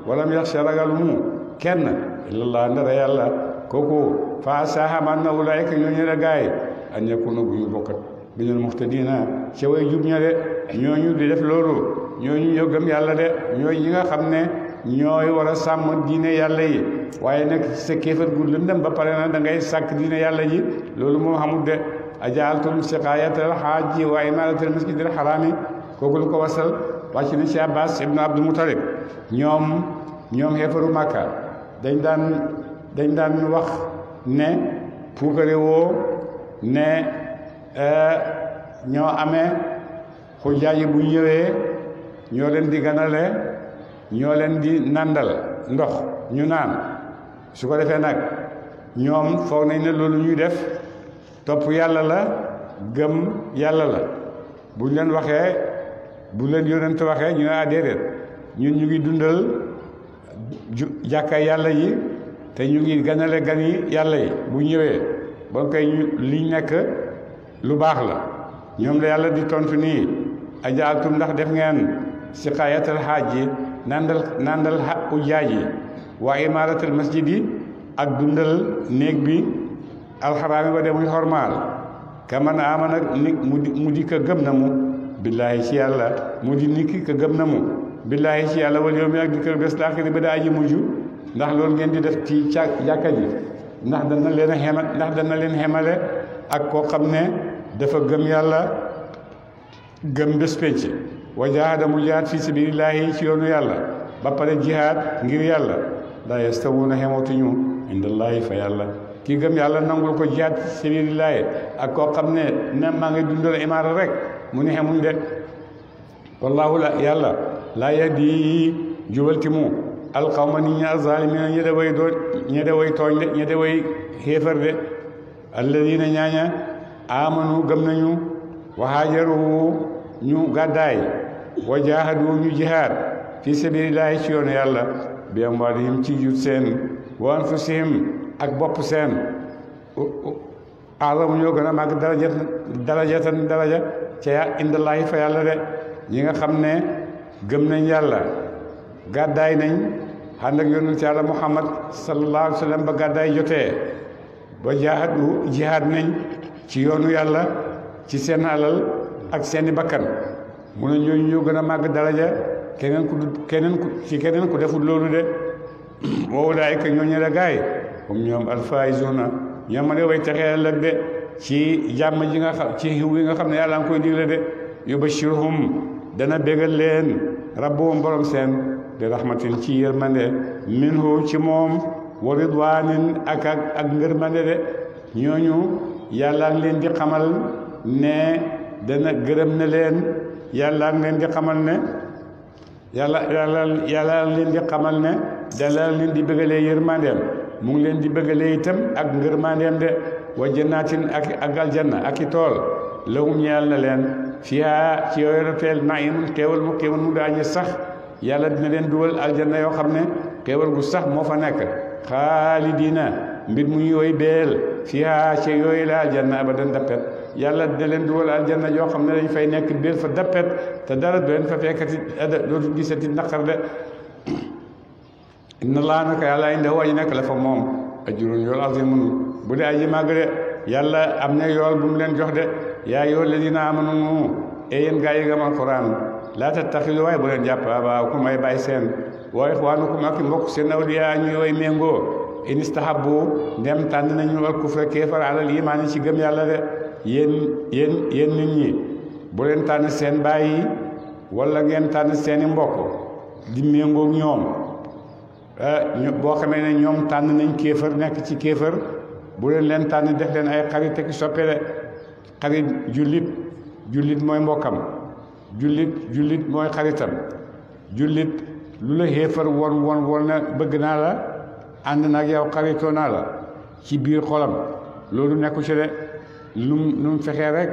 walam yaxsha ragal mu kenn illallah ndara yàlla kooku fa asaa man na ulaayka ñooñu la gaay an yakunu bu ñu bokkat minal muhtadina ci way jub ña de ñooñu di def loolu ñooñu ñoo gëm yàlla de ñooy ñi nga xam ne ñooy war a sàmm diine yàlla yi waaye nag sa kéefar gu lëndëm ba pare na da ngay sàkk diine yàlla ji loolu moo xamul de ajaaltum siqaayatal haaji wa imaaratal masjidil haraami kooku lu ko wasal wàcc na ci Abbas ibnu Abdul Mutalib ñoom xeefaru Màkka dañ daan wax ne puukare woo ne ñoo amee xujjaaji bu ñëwee ñoo leen di ganale ñoo leen di nandal ndox ñu naan su ko defee nag ñoom foog nañ ne loolu ñuy def topp yàlla la gëm yàlla la buñ leen waxee bu leen yonent waxee ñu ne déedéet ñun ñu ngi dundal jàkkaay yàlla yi te ñu ngi ganale gan yi yàlla yi bu ñëwee bon koy liñ nekk lu baax la ñoom la yàlla di tontu nii ajaaltum ndax def ngeen siqaayatal xaaj yi nandal ujaaj yi waa imaaratal masjid yi ak dundal néeg bi alxaraami ba demuy xormaal kaman amana ni mu di ka gëm na mu billaahi ci yàlla mu di niki ka gëm na mu billaahi ci yàlla wal yawmi ak dikkal bés laaxiri ba daa aji mujj ndax loolu ngeen di def ci jàkka ji ndax dana leen xemale ak koo xam ne dafa gëm yàlla gëm bés penc wa jaahada mu jihaad fi sabilillaahi ci yoonu yàlla ba pare jihaad ngir yàlla laa yastawuuna xemootuñu indallaahi fa yàlla kii gëm yàlla nangul ko jihaad fi sabilillaahi ak koo xam ne maa ngi dundal imaara rek mu ni xemuñ de wallaahu la yàlla laa yahdi jubalti mu alqawma nit ñi azzalimina ñe de way tooñ de ñe de way xéefar de alladina ñaaña amanu gëm nañu wa haajaru ñu gàddaay wa jaahadu ñu jihaad fi sabilillahi ci yoonu yàlla bi amwaalihim ci jut seen wa anfusihim ak bopp seen alamu ñoo gën a màgg darajatan daraja ca indallaahi fa yàlla de ñi nga xam ne gëm nañ yàlla gàddaay nañ ànd ak yonent yàlla muhammad sallallahu alayhi wa sallam ba gàddaay jotee ba jaahadu jihaad nañ ci yoonu yàlla ci seen alal ak seeni bakkan mu ne ñooñu ñoo gën a màgg daraja keneen ku deful loolu de wa ulaa'ika ñooñu la gaay hum ñoom alfaa'izuna ñoom ma de way texee ëllëg de ci jàmm ji nga xam ci xiw yi nga xam ne yàlla nga koy digle de yubashiruhum dana bégal leen rabbuhum borom seen bi rahmatin ci yërmande minhu ci moom wa ridwanin ak ngërmande de ñooñu yàlla ngi leen di xamal ne dana gërëm na leen yàlla ngi leen di xamal ne yàlla leen di xamal ne dana leen di bëggalee yërmandeem mu ngi leen di bëggalee itam ak ngërmandeem de wa jannatin ak aljanna ak i tool lahum ñeel na leen fiha ci yooyu roteel naimun xéewal mu daañu sax yàlla dina leen dugal aljanna yoo xam ne xéewal gu sax moo fa nekk xaalidina mbir mu yooyu beel fiha ci yooyu la aljanna abadan dappet yàlla dina leen dugal aljanna yoo xam ne dañ fay nekk beel fa dappet te dara du leen fa fekkati dootu gisati naqar de inna laa naka yàlla inde waji nekk la fa moom ajurun yool azimun bu dee aji màgg de yàlla am na yool bu mu leen jox de yaa ayyuha alladina amanu yéen gaa yi gëm alquran laa tattaxidu waaye bu leen jàpp abaakum ay baay seen wa ixwaanukum ak mbokk seen awliyaa ñu way méngoo in istahabu ndem tànn nañu al kufra kéefar alal imaan ci gëm yàlla de yéen nit ñi bu leen tànn seen baay yi wala ngeen tànn seeni mbokk di méngoog ñoom boo xamee ne ñoom tànn nañ kéefar nekk ci kéefar bu leen tànn def leen ay xarit ak soppe de xarit jullit mooy mbokkam jullit mooy xaritam jullit lu la xéefar won na bëgg naa la ànd na ak yow xaritoo naa la ci biir xolam loolu nekku ci de lu mu fexee rek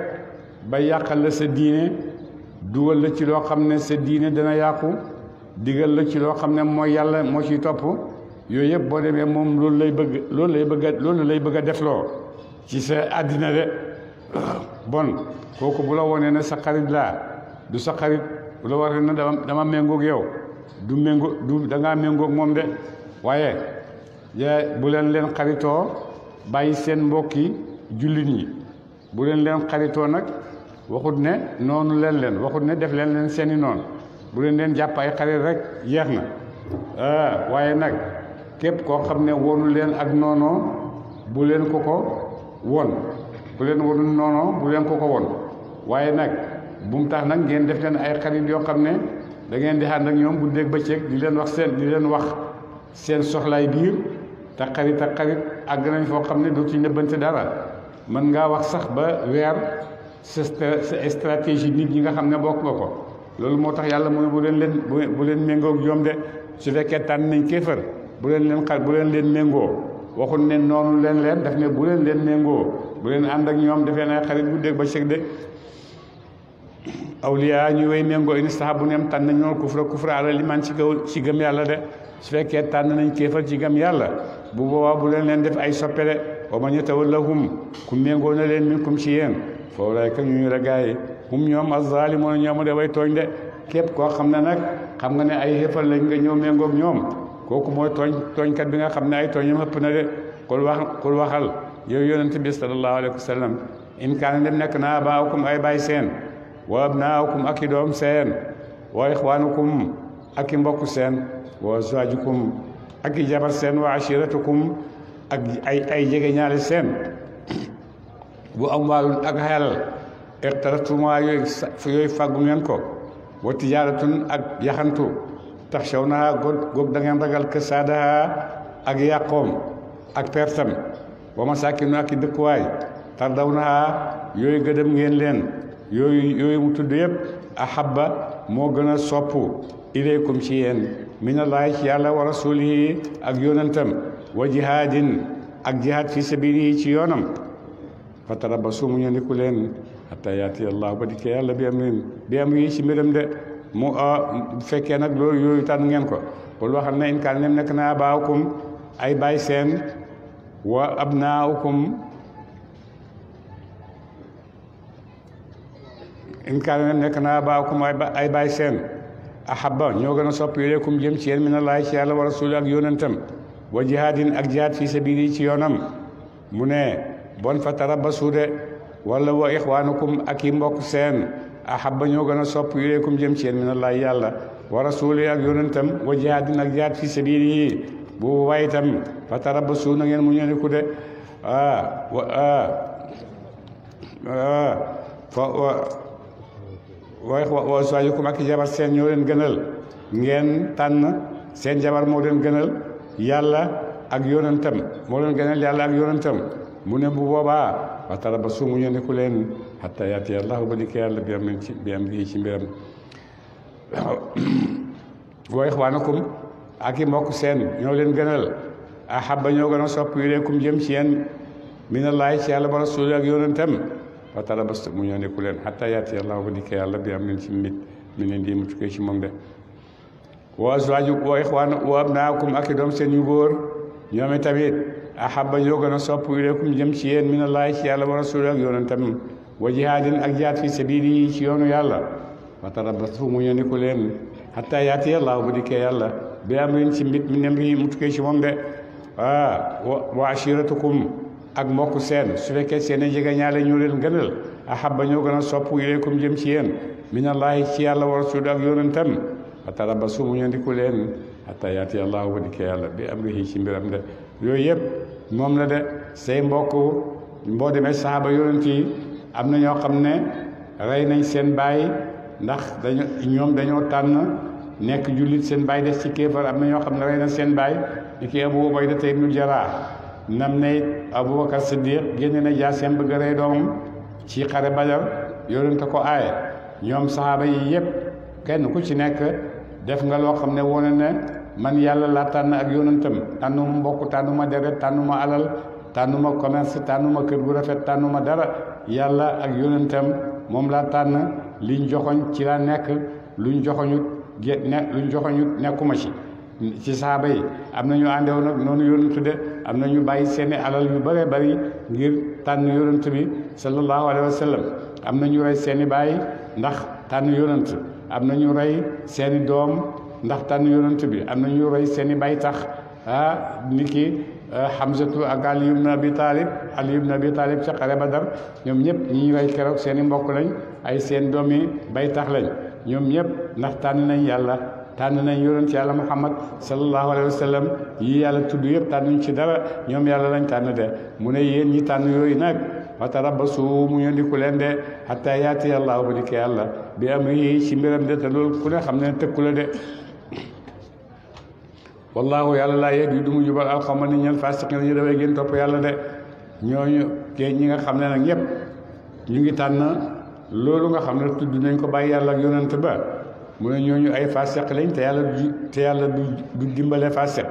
ba yàqal la sa diine dugal la ci loo xam ne sa diine dana yàqu digal la ci loo xam ne mooy yàlla moo ciy topp yooyu yëpp boo demee moom loolu lay bëgg a defloo ci sa àddina de bon kooku bu la wonee ne sa xarit laa du sa xarit bu la waxee ne dama méngoog yow du dangaa méngoog moom de waaye bu leen xaritoo bàyyi seen mbokki jullit ñi bu leen xaritoo nag waxut ne noonu leen waxut ne def leen seeni noonu bu leen jàpp ay xarit rek jeex na waaye nag képp koo xam ne wonu leen ak noonoo bu leen ko won bu leen wonul noonoo bu leen ko won waaye nag bu mu tax nag ngeen def leen ay xarit yoo xam ne da ngeen di ànd ak ñoom bu dégg bëccëg di leen wax seen soxlaay biir te xarit ak xarit àgg nañ foo xam ne dootuñ nëbbante dara mën ngaa wax sax ba weer sa stratégie nit ñi nga xam ne bokk nga ko loolu moo tax yàlla mu ne bu leen méngoog ñoom de su fekkee tànn nañ kéefër bu leen méngoo waxul ne noonu leen daf ne bu leen méngoo bu leen ànd ak ñoom defee na xarit bu dégg ba cëg de awliya ñu way méngoo in istahabu nem tànn nañ ñool kufra ala liman ci gëm yàlla de su fekkee tànn nañ kéefër ci gëm yàlla bu boobaa bu leen def ay soppe de wa man yatawallahum ku méngoo na leen minkum ci yéen fa ulaa'ika ñu la gaay hum ñoom az-zaalimoon ñoom de way tooñ de képp koo xam ne nag xam nga ne ay xéefal lañ nga ñëw méngoog ñoom kooku mooy tooñkat bi nga xam ne ay tooñam ëpp na de kul waxal yow yonent bi sallallahu alayhi wa sallam in kaana dem nekk na abaakum ay baay seen wa abnaakum ak i doom seen wa ixwaanukum ak i mbokk seen wa azwaajukum ak i jabar seen wa ashiratukum ak ay jege ñaale seen bu amwaalun ak xelal iqtaraftumaa yooyu fàggu ngeen ko wa tijaaratun ak yaxantu taxshawnahaa goog da ngeen ragal kasaadahaa ak yàqoom ak pertam wa masaakinu ak i dëkkuwaay tardawnahaa yooyu gëdëm ngeen leen yooyu mu tudd yëpp ahabba moo gën a sopp ilaykum ci yéen minallahi ci yàlla wa rasulihi ak yonentam wa jihaadin ak jihaad fi sabilihi ci yoonam fatarabbasu mu ñëndiku leen hatta yaati allah ba dikkee yàlla bi amri ci mbiram de mu bu fekkee nag loolu yooyu tànn ngeen ko bul waxal ne in kaan nem nekk na abaakum ay baay seen wa abnaaukum in kaan nem nekk na abaakum ay baay seen ahabba ñoo gën a sopp ilaykum jëm ci yéen minallahi ci yàlla wa rasuli ak yonentam wa jihaadin ak jihaad fi sabili ci yoonam mu ne bon fa tarabbasu de wala wa ixwaanukum ak i mbokk seen ahabba ñoo gën a sopp ilaykum jëm ci yéen minallahi yàlla wa rasuli ak yonentam wa jihaadin ak jihaad fi sabili bu waay itam fa tarabbasu na ngeen mu ñëniku de wa azwaajukum ak jabar seen ñoo leen gënal ngeen tànn seen jabar moo leen gënal yàlla ak yonentam moo leen gënal yàlla ak yonentam mu ne bu boobaa fa tarabbasu mu ñëniku leen hatta yaati allahu ba dikkee yàlla bi am bii ci mbiram wa ixwaanukum ak i mbokk seen ñoo leen gënal ahabba ñoo gën a sopp ilaykum jëm ci yéen minallahi ci yàlla ba rasuli ak yonentam fa tarabbasu mu ñëniku leen hatta yaati allahu ba dikkee yàlla bi am ci mit mi leen di mu tukkee ci moom de wa azwaajukum wa ixwaanukum wa abnaakum ak i doom seen yu góor ñoom tamit ahabba ñoo gën a sopp ilaykum jëm ci yéen minallahi ci yàlla wa rasuli ak yonentam wa jihaadin ak jihaad fi sabili ci yoonu yàlla fa tarabbasu mu ñëniku leen hatta yaati allahu ba dikkee yàlla bi am leen ci mbit mi nem ri mu tukkee ci moom de wa ashiratukum ak mbokk seen su fekkee seen i jege ñaale ñoo leen gënal ahabba ñoo gën a sopp ilaykum jëm ci yéen minallahi ci yàlla wa rasuli ak yonentam fa tarabbasu mu ñëndiku leen hatta yaati allahu ba dikkee yàlla bi amrihi ci mbiram de yooyu yëpp moom la de say mbokk boo demee saxaaba yonent yi am na ñoo xam ne rey nañ seen baay ndax ñoom dañoo tànn nekk jullit seen baay des ci kéefar am na ñoo xam ne rey na seen baay ni ki Abu Ubayda ibnul Jarrah nam ne Abubakar Siddiq génne na jaaseem bëgg a rey doomam ci xare Badar yonent ko aaye ñoom saxaaba yi yëpp kenn ku ci nekk def nga loo xam ne wone ne man yàlla laa tànn ak yonentam tànnuma mbokk tànnuma deret tànnuma alal tànnuma commerce tànnuma kër gu rafet tànnuma dara yàlla ak yonentam moom laa tànn liñ joxoñ ci laa nekk luñ joxoñut nekkuma ci saaba yi am na ñu àndewoon nag noonu yonent de am na ñu bàyyi seeni alal yu bëree bëri ngir tànn yonent bi sallallahu alayhi wa sallam am na ñu rey seeni baay ndax tànn yonent am na ñu rey seeni doom ndax tànn yonent bi am na ñu rey seeni baay tax niki Hamzatu ak Ali ibn Abi Talib ca xare Badar ñoom ñëpp ñi ñu rey keroog seeni mbokk lañ ay seen doomi bay tax lañ ñoom ñëpp ndax tànn nañ yàlla tànn nañ yonent yàlla Muhammad sallallahu alayhi wa sallam yi yàlla tudd yëpp tànnuñ ci dara ñoom yàlla lañ tànn de mu ne yéen ñi tànn yooyu nag fa tarabbasu mu ñëndiku leen de hatta yaati allahu ba dikkee yàlla bi amrihi ci mbiram de te loolu ku ne xam ne tëkku la de wallahu yàlla laa yegg du mu jubal alxawma ni ñel fasiqin ñu dawee gën topp yàlla de ñooñu ke ñi nga xam ne nag ñëpp ñu ngi tànn loolu nga xam ne tudd nañ ko bàyyi yàlla ak yonent ba mu ne ñooñu ay fasiq lañ te yàlla du dimbale fasiq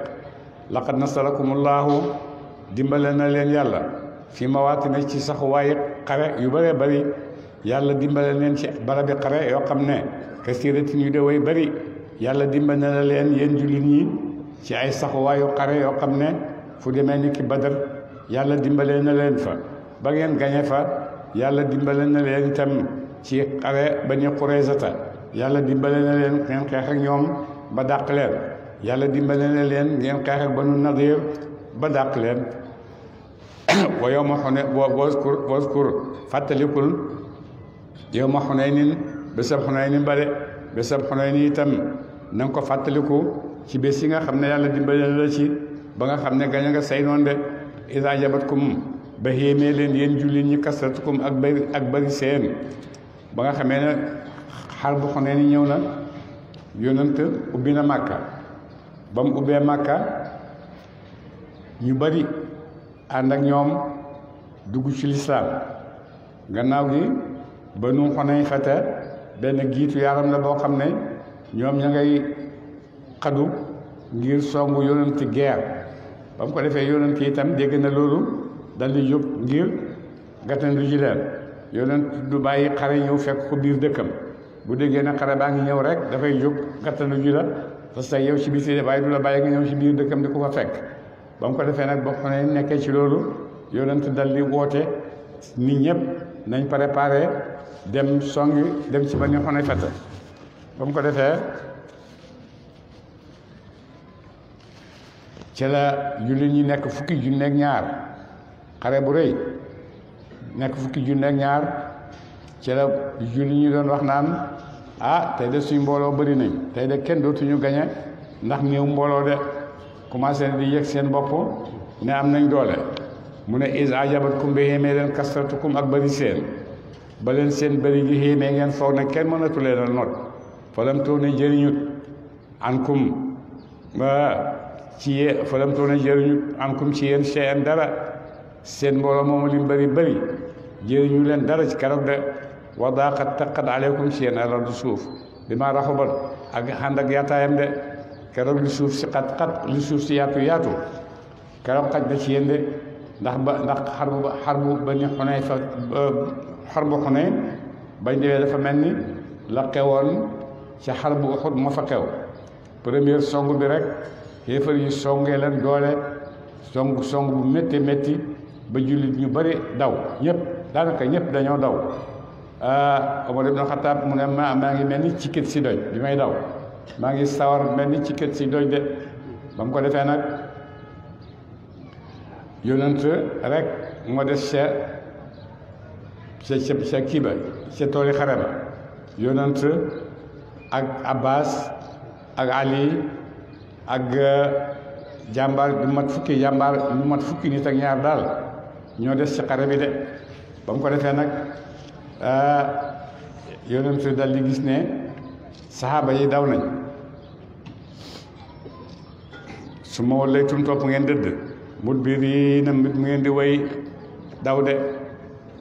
laqad nasarakumullahu dimbale na leen yàlla fi mawaatina ci saxuwaay xare yu bëree bëri yàlla dimbale leen ci barabi xare yoo xam ne kasiratin yu de way bëri yàlla dimbale na leen yéen jullit ñi ci ay saxuwaayu xare yoo xam ne fu demee ni ki Badar yàlla dimbale na leen fa ba ngeen gañe fa yàlla dimbale na leen itam ci xare Bani Qurayzata yàlla dimbale na leen ngeen xeex ak ñoom ba dàq leen yàlla dimbale na leen ngeen xeex ak Banu Nadir ba dàq leen wa yawma Hunayn waskur fàttalikul yawma Hunaynin bésab Hunaynin ba de bésab Hunaynin itam na nga ko fàttaliku ci bés yi nga xam ne yàlla dimbale na la ci ba nga xam ne gañ nga say noon de iza jabatkum ba xéemee leen yéen jullit ñi kasratukum ak bari seen ba nga xamee ne xar bu Xunayn ni ñëw na yonent ubbi na Màkka ba mu ubbee Màkka ñu bari ànd ak ñoom dugg ci lislaam gannaaw gi Banu Xunayn fete benn giitu yaram la boo xam ne ñoom ña ngay xadu ngir songu yonent guerre ba mu ko defee yonent itam dégg na loolu dal di jóg ngir gàttandu ji leen yonent du bàyyi xare ñëw fekk ko biir dëkkam bu déggee ne xare baa ngi ñëw rek dafay jóg gàttandu ji la parce que yow ci biti waaye du la bàyyi nga ñëw ci biir dëkkam di ko fa fekk ba mu ko defee nag ba Xunayn nekkee ci loolu yonent dal di woote nit ñëpp nañ préparé dem songi dem ci Bani Xunayfata ba mu ko defee ci la jullit ñi nekk fukki junne ak ñaar xare bu rëy nekk fukki junne ak ñaar ci la jullit ñi doon wax naan tey de suñ mbooloo bëri nañ tey de kenn dootuñu gañe ndax néew mbooloo de commencé di yëg seen bopp ne am nañ doole mu ne is ajabatkum bi xéemee leen kasratukum ak bëri seen ba leen seen bëri gi xéemee ngeen foog ne kenn mënatu leen a not falam too ne jëriñut ankum ci yéen falam too ne jëriñut ankum ci yéen cheen dara seen mbooloo moomu lim bëri bëri jëriñu leen dara ci keroog de wa daaqat taqat aleykum ci yéen ardu suuf bi ma raxubat ak ànd ak yaataayam de keroog li suuf si xat-xat li suuf si yaatu yaatu keroog xaj na ci yéen de ndax xar bu Bani Xunayfa xar bu Xunayn bañ demee dafa mel ni la xewoon ca xar bu Uxud moo fa xew première song bi rek xéefar yi songee leen doole song bu métti métti ba jullit ñu bëri daw ñëpp daanaka ñëpp dañoo daw Omar ibn Xattaab mu ne maa ngi mel ni ci kët si doj bi may daw maa ngi sawar mel ni ci kët si doj de ba mu ko defee nag yonent rek moo des ca kii ba ca tooli xare ba yonent ak Abbas ak Ali ak jàmbaar du mat fukki nit ak ñaar daal ñoo des ci xare bi de ba mu ko defee nag yonent dal di gis ne saxaaba yi daw nañ su ma wallaytum topp ngeen dëdd mudbiriina mu ngeen di way daw de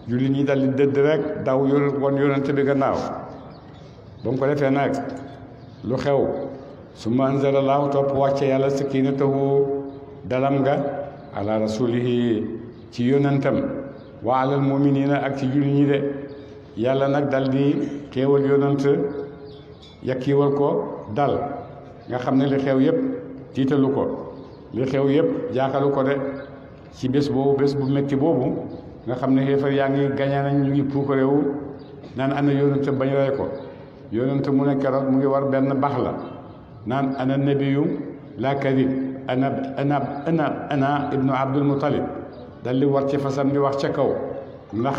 julli ñi dal di dëdd rek daw won yonent bi gannaaw ba mu ko defee nag lu xew summa anzalallahu topp wàcce yàlla sakinatahu dalam nga ala rasulihi ci yonentam wa alal muminina ak ci julli ñi de yàlla nag dal di xéewal yonent yakkiwal ko dal nga xam ne li xew yépp tiitalu ko li xew yépp jaaxalu ko de ci bés bu métti boobu nga xam ne xéefar yaa ngi gañe nañ ñu ngi puukarewu naan ana yonent bañ rey ko yonent mu ne keroog mu ngi war benn bax la naan ana nabiyu la kadib ana ibnu abdul muttalib dal di war ci fasam di wax ca kaw ndax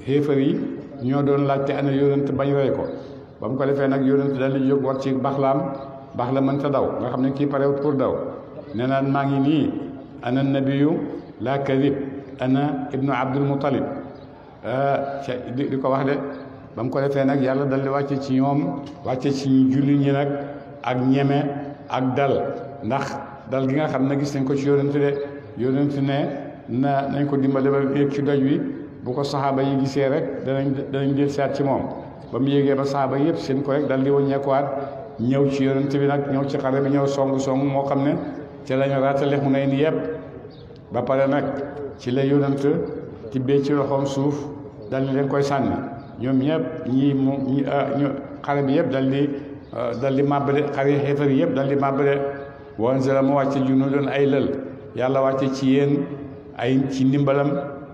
xéefar yi ñoo doon laajte ana yonent bañ rey ko ba mu ko defee nag yonent dal di jóg war ci baxlaam bax la mënta daw nga xam ne kii parewut pour daw nee naan maa ngi nii ana nabiyu la kadib ana ibnu abdul muttalib di ko wax de ba mu ko defee nag yàlla dal di wàcce ci ñoom wàcce ci julli ñi nag ak ñeme ak dal ndax dal gi nga xam ne gis nañ ko ci yonent de yonent ne nañ ko dimbale ba yéeg ci doj wi bu ko saxaaba yi gisee rek danañ del seet ci moom ba mu yéegee ba saxaaba yëpp seen ko rek dal di wàññeekuwaat ñëw ci yonent bi nag ñëw ci xare bi ñëw song moo xam ne ci lañu raatale Xunayn yëpp ba pare nag ci la yonent tibbee ci loxoom suuf dal di leen koy sànni ñoom ñëpp ñi xare bi yëpp dal di màbb de xare xeefar yëpp dal di màbb de wanzala mu wàcce junuudan ay lël yàlla wàcce ci yéen ci ndimbalam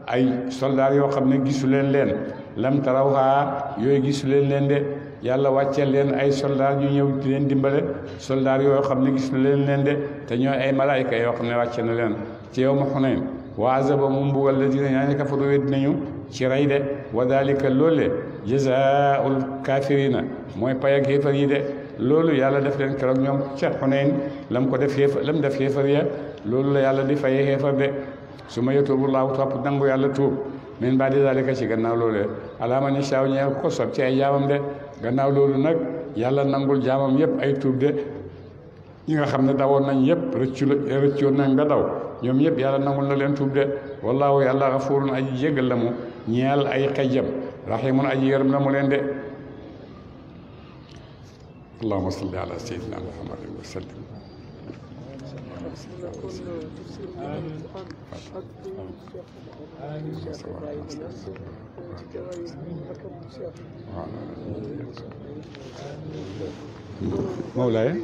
ay soldaar yoo xam ne gisu leen lam tarawhaa yooyu gisu leen de yàlla wàcceel leen ay soldaar yu ñëw di leen dimbale soldaar yoo xam ne gisu leen de te ñooy ay malaayika yoo xam ne wàcce na leen ci yawmu Xunayn wa azaba mu mbugal la dina ñaa ne kafaru wedd nañu ci rey de wa dalika loole jazaa'ul kaafiriina mooy pay ak xéefar yi de loolu yàlla def leen keroog ñoom ca Xunayn lam def xéefar ya loolu la yàlla di fayee xéefar de su ma yatuubu llaahu topp nangu yàlla tuub min baadi zaalika ci gannaaw loolu alaa man yashaa'u ñeel ko sob ci ay jaamam de gannaaw loolu nag yàlla nangul jaamam yëpp ay tuub de ñi nga xam ne dawoon nañ yëpp rëccoon nañ ba daw ñoom yëpp yàlla nangul na leen tuub de wallaahu yàlla gafuurun aji jégal la mu ñeel ay xejjam rahiimun aji yërëm la mu leen de اللهم صل على سيدنا محمد وسلم. مولاي